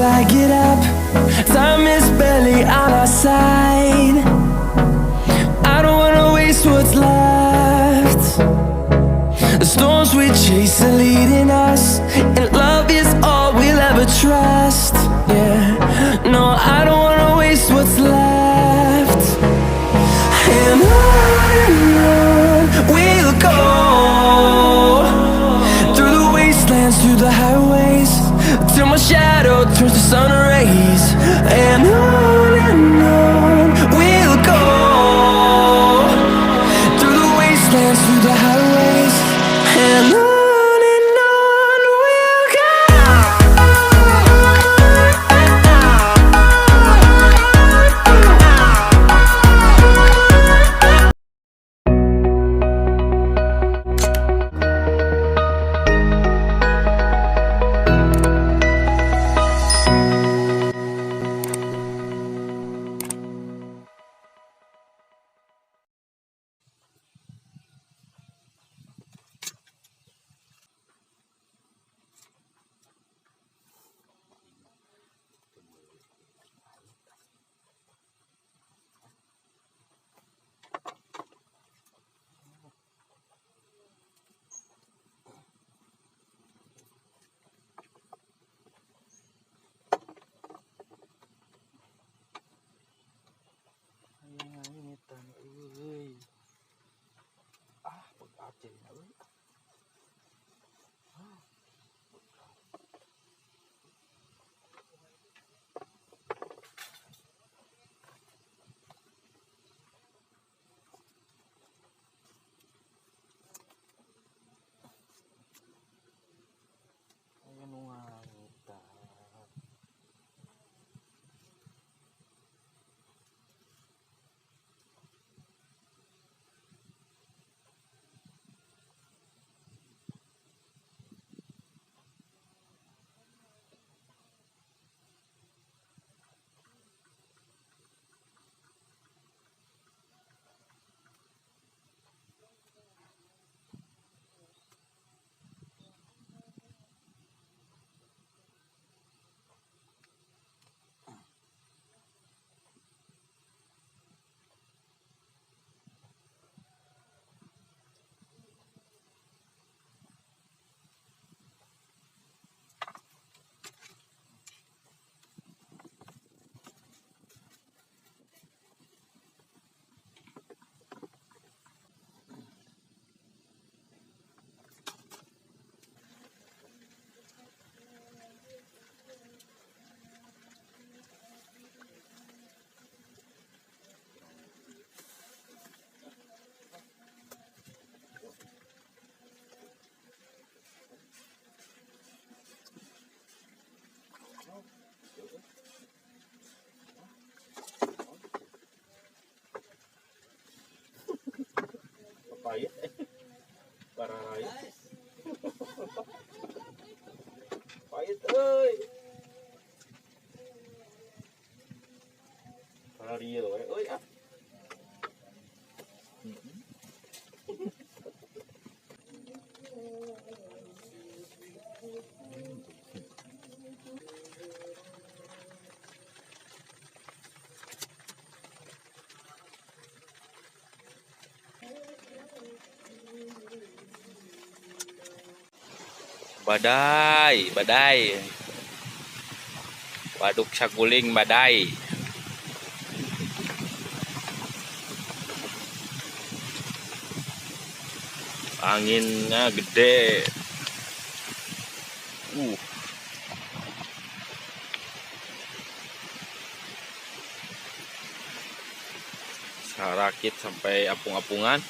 I get up, time is barely on our side. I don't wanna waste what's left. The storms we chase are leading us, and love is all we'll ever trust. Yeah, no, I don't wanna waste what's left. And on we'll go, through the wastelands, through the highways, till my shadow turns to sun rays. And on we'll go, through the wastelands, through the highways, and on we'll go. Payet para raya. Payet euy. Para rieu we euy ah. Baday, waduk Saguling baday. Anginnya gede. Sarakit sampai apung-apungan.